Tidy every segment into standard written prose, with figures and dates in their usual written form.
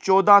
14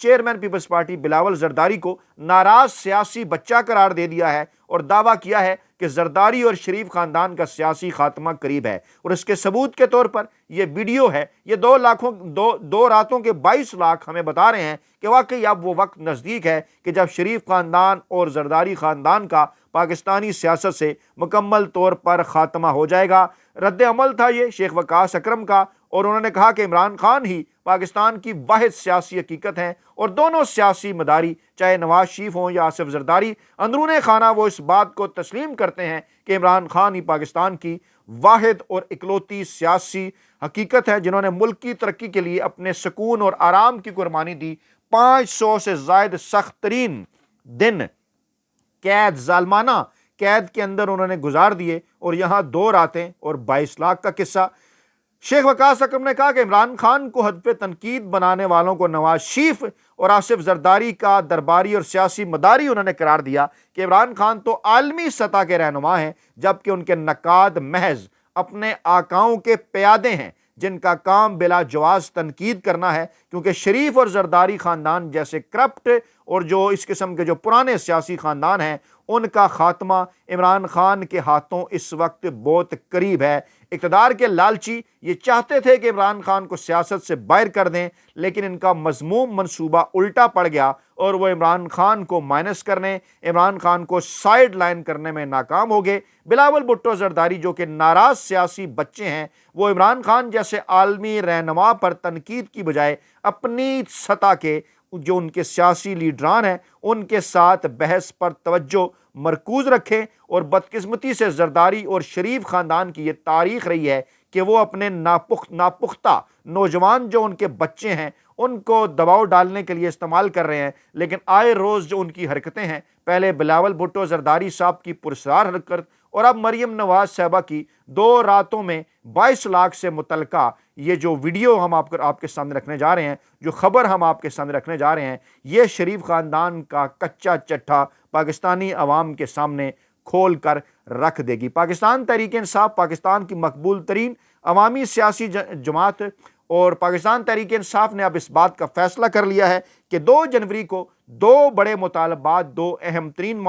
chairman Peoples Party Bilawal Zardari کو ناراض سیاسی بچہ قرار دے دیا ہے اور دعویٰ کیا ہے کہ زرداری اور شریف خاندان کا سیاسی خاتمہ قریب ہے، اور اس کے ثبوت کے طور پر یہ ویڈیو ہے۔ یہ دو راتوں کے 22 لاکھ ہمیں بتا رہے ہیں کہ واقعی اب وہ وقت نزدیک ہے کہ جب شریف خاندان اور زرداری خاندان کا پاکستانی سیاست سے مکمل طور پر خاتمہ ہو جائے گا۔ رد عمل تھا یہ شیخ وقاص اکرم کا، اور انہوں نے کہا کہ عمران خان ہی پاکستان کی واحد سیاسی حقیقت ہیں، اور دونوں سیاسی مداری چاہے نواز شریف ہوں یا آصف زرداری اندرون خانہ وہ اس بات کو تسلیم کرتے ہیں کہ عمران خان ہی پاکستان کی واحد اور اکلوتی سیاسی حقیقت ہے، جنہوں نے ملک کی ترقی کے لیے اپنے سکون اور آرام کی قربانی دی۔ 500 سے زائد سخت ترین دن قید، ظالمانہ قید کے اندر انہوں نے گزار دیے، اور یہاں 2 راتیں اور 22 لاکھ کا قصہ۔ شیخ وقاص اکرم نے کہا کہ عمران خان کو ہدف تنقید بنانے والوں کو نواز شریف اور آصف زرداری کا درباری اور سیاسی مداری انہوں نے قرار دیا کہ عمران خان تو عالمی سطح کے رہنما ہیں، جبکہ ان کے نقاد محض اپنے آقاؤں کے پیادے ہیں جن کا کام بلا جواز تنقید کرنا ہے، کیونکہ شریف اور زرداری خاندان جیسے کرپٹ اور جو اس قسم کے جو پرانے سیاسی خاندان ہیں ان کا خاتمہ عمران خان کے ہاتھوں اس وقت بہت قریب ہے۔ اقتدار کے لالچی یہ چاہتے تھے کہ عمران خان کو سیاست سے باہر کر دیں، لیکن ان کا مذموم منصوبہ الٹا پڑ گیا اور وہ عمران خان کو مائنس کرنے، عمران خان کو سائیڈ لائن کرنے میں ناکام ہو گئے۔ بلاول بھٹو زرداری جو کہ ناراض سیاسی بچے ہیں، وہ عمران خان جیسے عالمی رہنما پر تنقید کی بجائے اپنی سطح کے جو ان کے سیاسی لیڈران ہیں ان کے ساتھ بحث پر توجہ مرکوز رکھیں، اور بدقسمتی سے زرداری اور شریف خاندان کی یہ تاریخ رہی ہے کہ وہ اپنے ناپختہ نوجوان جو ان کے بچے ہیں ان کو دباؤ ڈالنے کے لیے استعمال کر رہے ہیں، لیکن آئے روز جو ان کی حرکتیں ہیں، پہلے بلاول بھٹو زرداری صاحب کی پرسرار حرکت اور اب مریم نواز صاحبہ کی 2 راتوں میں 22 لاکھ سے متعلقہ یہ جو ویڈیو ہم آپ کے سامنے رکھنے جا رہے ہیں، جو خبر ہم آپ کے سامنے رکھنے جا رہے ہیں، یہ شریف خاندان کا کچا چٹھا پاکستانی عوام کے سامنے کھول کر رکھ دے گی۔ پاکستان تحریک انصاف پاکستان کی مقبول ترین عوامی سیاسی جماعت، اور پاکستان تحریک انصاف نے اب اس بات کا فیصلہ کر لیا ہے کہ 2 جنوری کو 2 بڑے مطالبات، 2 اہم ترین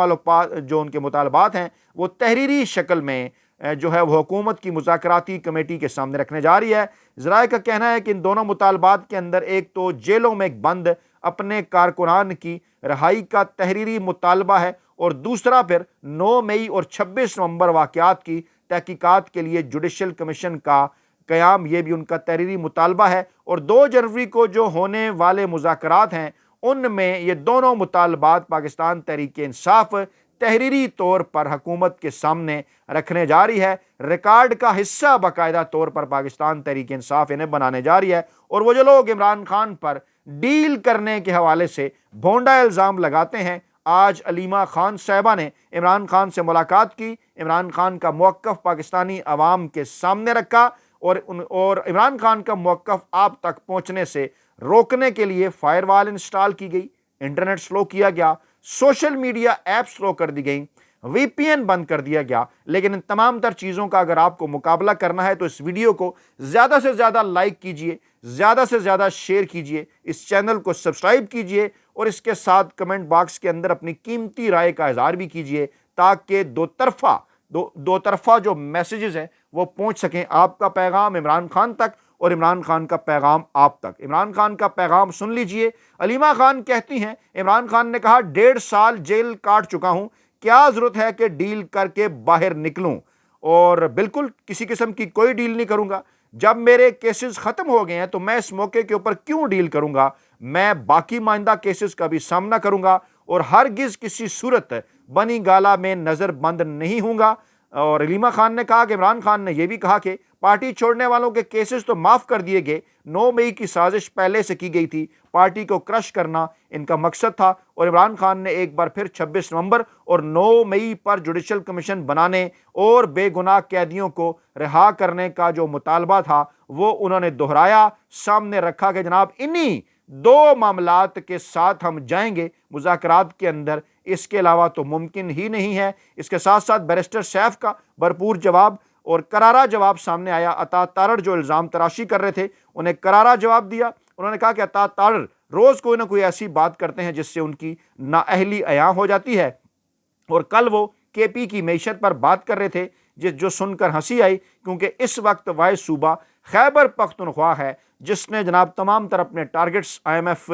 جو ان کے مطالبات ہیں وہ تحریری شکل میں جو ہے وہ حکومت کی مذاکراتی کمیٹی کے سامنے رکھنے جا رہی ہے۔ ذرائع کا کہنا ہے کہ ان دونوں مطالبات کے اندر ایک تو جیلوں میں بند اپنے کارکنان کی رہائی کا تحریری مطالبہ ہے، اور دوسرا پھر 9 مئی اور 26 نومبر واقعات کی تحقیقات کے لیے جوڈیشل کمیشن کا قیام، یہ بھی ان کا تحریری مطالبہ ہے۔ اور 2 جنوری کو جو ہونے والے مذاکرات ہیں ان میں یہ دونوں مطالبات پاکستان تحریک انصاف تحریری طور پر حکومت کے سامنے رکھنے جا رہی ہے۔ ریکارڈ کا حصہ باقاعدہ طور پر پاکستان تحریک انصاف انہیں بنانے جا رہی ہے، اور وہ جو لوگ عمران خان پر ڈیل کرنے کے حوالے سے بھونڈا الزام لگاتے ہیں، آج علیمہ خان صاحبہ نے عمران خان سے ملاقات کی، عمران خان کا موقف پاکستانی عوام کے سامنے رکھا، اور عمران خان کا موقف آپ تک پہنچنے سے روکنے کے لیے فائر وال انسٹال کی گئی، انٹرنیٹ سلو کیا گیا، سوشل میڈیا ایپ سلو کر دی گئی، وی پی این بند کر دیا گیا۔ لیکن ان تمام تر چیزوں کا اگر آپ کو مقابلہ کرنا ہے تو اس ویڈیو کو زیادہ سے زیادہ لائک کیجئے، زیادہ سے زیادہ شیئر کیجئے، اس چینل کو سبسکرائب کیجئے، اور اس کے ساتھ کمنٹ باکس کے اندر اپنی قیمتی رائے کا اظہار بھی کیجئے، تاکہ دو طرفہ جو میسیجز ہیں وہ پہنچ سکیں، آپ کا پیغام عمران خان تک اور عمران خان کا پیغام آپ تک۔ عمران خان کا پیغام سن لیجئے۔ علیمہ خان کہتی ہیں عمران خان نے کہا 1.5 سال جیل کاٹ چکا ہوں، کیا ضرورت ہے کہ ڈیل کر کے باہر نکلوں، اور بالکل کسی قسم کی کوئی ڈیل نہیں کروں گا، جب میرے کیسز ختم ہو گئے ہیں تو میں اس موقع کے اوپر کیوں ڈیل کروں گا، میں باقی مائندہ کیسز کا بھی سامنا کروں گا، اور ہرگز کسی صورت بنی گالہ میں نظر بند نہیں ہوں گا۔ اور علیمہ خان نے کہا کہ عمران خان نے یہ بھی کہا کہ پارٹی چھوڑنے والوں کے کیسز تو معاف کر دیے گئے، 9 مئی کی سازش پہلے سے کی گئی تھی، پارٹی کو کرش کرنا ان کا مقصد تھا، اور عمران خان نے ایک بار پھر 26 نومبر اور 9 مئی پر جوڈیشل کمیشن بنانے اور بے گناہ قیدیوں کو رہا کرنے کا جو مطالبہ تھا وہ انہوں نے دہرایا، سامنے رکھا کہ جناب انہی 2 معاملات کے ساتھ ہم جائیں گے مذاکرات کے اندر، اس کے علاوہ تو ممکن ہی نہیں ہے۔ اس کے ساتھ ساتھ بیرسٹر سیف کا بھرپور جواب اور کرارا جواب سامنے آیا۔ عطا تارڑ جو الزام تراشی کر رہے تھے انہیں کرارا جواب دیا، انہوں نے کہا کہ عطا تارڑ روز کوئی نہ کوئی ایسی بات کرتے ہیں جس سے ان کی نااہلی عیاں ہو جاتی ہے۔ اور کل وہ کے پی کی معیشت پر بات کر رہے تھے جو سن کر ہنسی آئی، کیونکہ اس وقت واحد صوبہ خیبر پختونخوا ہے جس نے جناب تمام تر اپنے ٹارگٹس آئی ایم ایف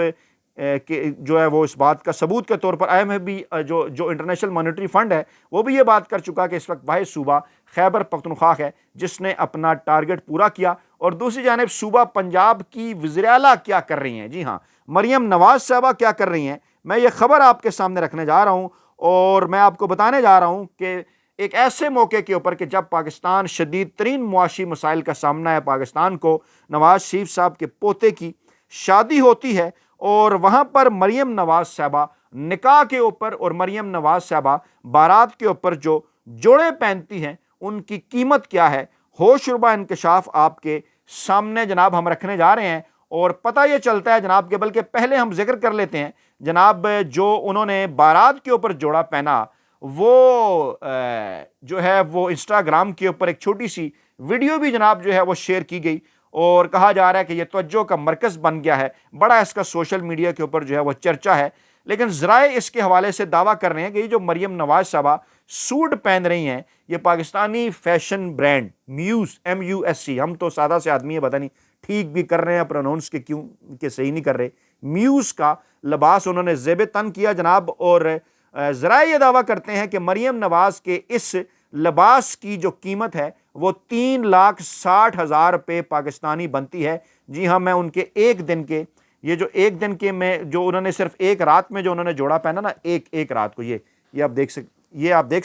کہ جو ہے وہ اس بات کا ثبوت کے طور پر آئی ایم ایف بھی جو انٹرنیشنل مانیٹری فنڈ ہے وہ بھی یہ بات کر چکا کہ اس وقت واحد صوبہ خیبر پختونخوا ہے جس نے اپنا ٹارگٹ پورا کیا۔ اور دوسری جانب صوبہ پنجاب کی وزیر اعلیٰ کیا کر رہی ہیں، جی ہاں مریم نواز صاحبہ کیا کر رہی ہیں، میں یہ خبر آپ کے سامنے رکھنے جا رہا ہوں اور میں آپ کو بتانے جا رہا ہوں کہ ایک ایسے موقع کے اوپر کہ جب پاکستان شدید ترین معاشی مسائل کا سامنا ہے، پاکستان کو نواز شریف صاحب کے پوتے کی شادی ہوتی ہے اور وہاں پر مریم نواز صاحبہ نکاح کے اوپر اور مریم نواز صاحبہ بارات کے اوپر جو جوڑے پہنتی ہیں ان کی قیمت کیا ہے، ہوش ربا انکشاف آپ کے سامنے جناب ہم رکھنے جا رہے ہیں۔ اور پتہ یہ چلتا ہے جناب کہ بلکہ پہلے ہم ذکر کر لیتے ہیں جناب جو انہوں نے بارات کے اوپر جوڑا پہنا وہ جو ہے وہ انسٹاگرام کے اوپر ایک چھوٹی سی ویڈیو بھی جناب جو ہے وہ شیئر کی گئی اور کہا جا رہا ہے کہ یہ توجہ کا مرکز بن گیا ہے، بڑا اس کا سوشل میڈیا کے اوپر جو ہے وہ چرچا ہے۔ لیکن ذرائع اس کے حوالے سے دعویٰ کر رہے ہیں کہ یہ جو مریم نواز صاحبہ سوٹ پہن رہی ہیں یہ Pakistani fashion brand muse MUSC، ہم تو سادہ سے آدمی ہے پتہ نہیں ٹھیک بھی کر رہے ہیں پروناؤنس کے کیوں کہ صحیح نہیں کر رہے، میوز کا لباس انہوں نے زیب تن کیا جناب۔ اور ذرائع یہ دعویٰ کرتے ہیں کہ مریم نواز کے اس لباس کی جو قیمت ہے وہ 3,60,000 روپے پاکستانی بنتی ہے۔ جی ہاں، میں ان کے ایک دن کے ایک دن کے میں جو انہوں نے صرف ایک رات میں جو انہوں نے جوڑا پہنا نا، ایک رات کو یہ آپ دیکھ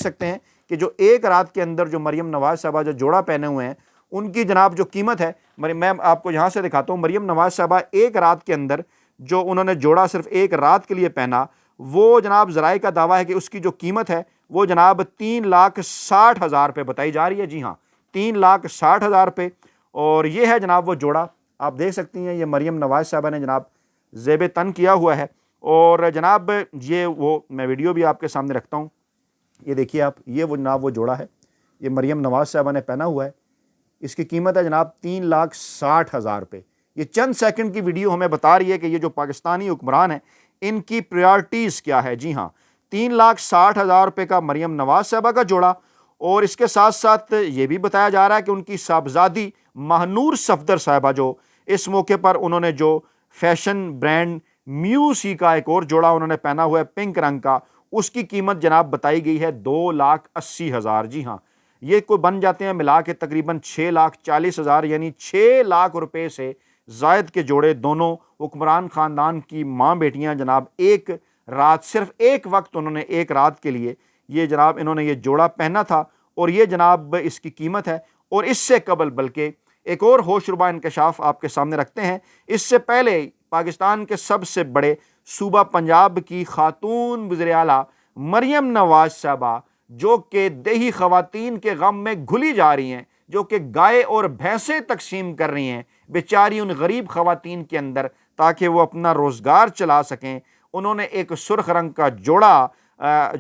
سکتے ہیں کہ جو ایک رات کے اندر جو مریم نواز صاحبہ جو جوڑا پہنے ہوئے ہیں ان کی جناب جو قیمت ہے، میں آپ کو یہاں سے دکھاتا ہوں، مریم نواز صاحبہ ایک رات کے اندر جو انہوں نے جوڑا صرف ایک رات کے لیے پہنا وہ جناب ذرائع کا دعویٰ ہے کہ اس کی جو قیمت ہے وہ جناب 3,60,000 روپے بتائی جا رہی ہے۔ جی ہاں 3,60,000 روپے، اور یہ ہے جناب وہ جوڑا آپ دیکھ سکتی ہیں، یہ مریم نواز صاحبہ نے جناب زیب تن کیا ہوا ہے۔ اور جناب یہ وہ میں ویڈیو بھی آپ کے سامنے رکھتا ہوں، یہ دیکھیے آپ، یہ وہ جناب وہ جوڑا ہے، یہ مریم نواز صاحبہ نے پہنا ہوا ہے، اس کی قیمت ہے جناب 3,60,000 روپے۔ یہ چند سیکنڈ کی ویڈیو ہمیں بتا رہی ہے کہ یہ جو پاکستانی حکمران ہیں ان کی پریارٹیز کیا ہے۔ جی ہاں 3,60,000 روپے کا مریم نواز صاحبہ کا جوڑا، اور اس کے ساتھ ساتھ یہ بھی بتایا جا رہا ہے کہ ان کی صاحبزادی ماہنور صفدر صاحبہ جو اس موقع پر انہوں نے جو فیشن برانڈ میوسی کا ایک اور جوڑا انہوں نے پہنا ہوا ہے پنک رنگ کا، اس کی قیمت جناب بتائی گئی ہے 2,80,000۔ جی ہاں یہ کوئی بن جاتے ہیں ملا کے تقریباً 6,40,000، یعنی 6 لاکھ روپے سے زائد کے جوڑے دونوں حکمران خاندان کی ماں بیٹیاں جناب ایک رات، صرف ایک وقت انہوں نے ایک رات کے لیے یہ جناب انہوں نے یہ جوڑا پہنا تھا، اور یہ جناب اس کی قیمت ہے۔ اور اس سے قبل بلکہ ایک اور ہوش ربا انکشاف آپ کے سامنے رکھتے ہیں، اس سے پہلے پاکستان کے سب سے بڑے صوبہ پنجاب کی خاتون وزیر اعلیٰ مریم نواز صاحبہ جو کہ دیہی خواتین کے غم میں گھلی جا رہی ہیں، جو کہ گائے اور بھینسیں تقسیم کر رہی ہیں بیچاری ان غریب خواتین کے اندر تاکہ وہ اپنا روزگار چلا سکیں، انہوں نے ایک سرخ رنگ کا جوڑا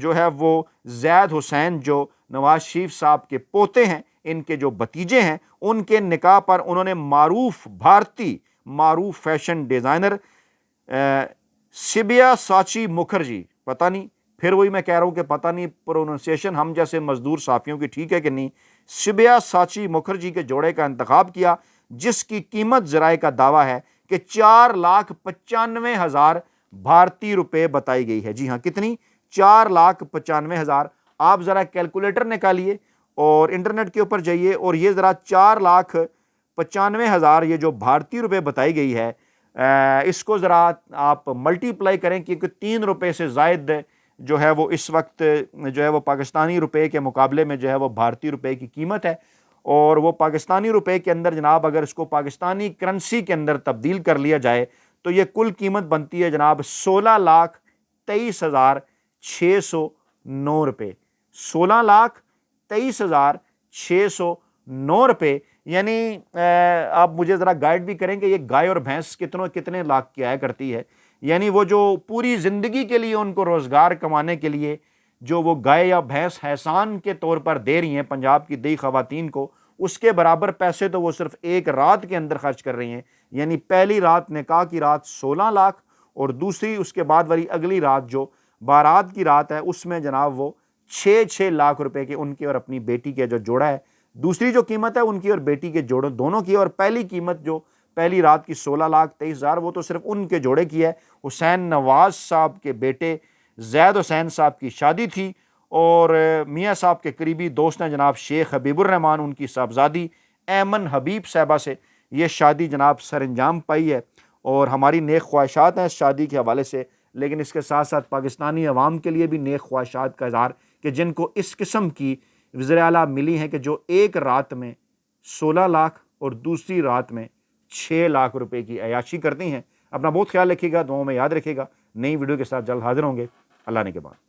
جو ہے وہ زید حسین جو نواز شریف صاحب کے پوتے ہیں، ان کے جو بھتیجے ہیں، ان کے نکاح پر انہوں نے معروف فیشن ڈیزائنر سبیا ساچی مکھرجی، پتہ نہیں پھر وہی میں کہہ رہا ہوں کہ پتہ نہیں پروننسیشن ہم جیسے مزدور صحافیوں کی ٹھیک ہے کہ نہیں، سبیا ساچی مکھرجی کے جوڑے کا انتخاب کیا جس کی قیمت ذرائع کا دعویٰ ہے کہ 4,95,000 بھارتی روپے بتائی گئی ہے۔ جی ہاں کتنی؟ 4,95,000۔ آپ ذرا کیلکولیٹر نکالیے اور انٹرنیٹ کے اوپر جائیے اور یہ ذرا 4,95,000 یہ جو بھارتی روپے بتائی گئی ہے اس کو ذرا آپ ملٹی پلائی کریں، کیونکہ 3 روپے سے زائد جو ہے وہ اس وقت جو ہے وہ پاکستانی روپے کے مقابلے میں جو ہے وہ بھارتی روپے کی قیمت ہے، اور وہ پاکستانی روپے کے اندر جناب اگر اس کو پاکستانی کرنسی کے اندر تبدیل کر لیا جائے تو یہ کل قیمت بنتی ہے جناب 16,23,609 روپے، 16,23,609 روپے۔ یعنی آپ مجھے ذرا گائیڈ بھی کریں کہ یہ گائے اور بھینس کتنے لاکھ کی آیا کرتی ہے، یعنی وہ جو پوری زندگی کے لیے ان کو روزگار کمانے کے لیے جو وہ گائے یا بھینس احسان کے طور پر دے رہی ہیں پنجاب کی دیہی خواتین کو، اس کے برابر پیسے تو وہ صرف ایک رات کے اندر خرچ کر رہی ہیں۔ یعنی پہلی رات نکاح کی رات 16 لاکھ اور دوسری اس کے بعد والی اگلی رات جو بارات کی رات ہے اس میں جناب وہ 6 لاکھ روپے کے ان کے اور اپنی بیٹی کے جو جوڑا ہے، دوسری جو قیمت ہے ان کی اور بیٹی کے جوڑوں دونوں کی، اور پہلی قیمت جو پہلی رات کی 16,23,000 وہ تو صرف ان کے جوڑے کی ہے۔ حسین نواز صاحب کے بیٹے زید حسین صاحب کی شادی تھی، اور میاں صاحب کے قریبی دوست ہیں جناب شیخ حبیب الرحمان، ان کی صاحبزادی ایمن حبیب صاحبہ سے یہ شادی جناب سر انجام پائی ہے، اور ہماری نیک خواہشات ہیں اس شادی کے حوالے سے، لیکن اس کے ساتھ ساتھ پاکستانی عوام کے لیے بھی نیک خواہشات کا اظہار کہ جن کو اس قسم کی وزیر اعلیٰ ملی ہیں کہ جو ایک رات میں 16 لاکھ اور دوسری رات میں 6 لاکھ روپے کی عیاشی کرتی ہیں۔ اپنا بہت خیال رکھیے گا، دعاؤں میں یاد رکھیے گا۔ نئی ویڈیو کے ساتھ جلد حاضر ہوں گے، اللہ نے کے بعد۔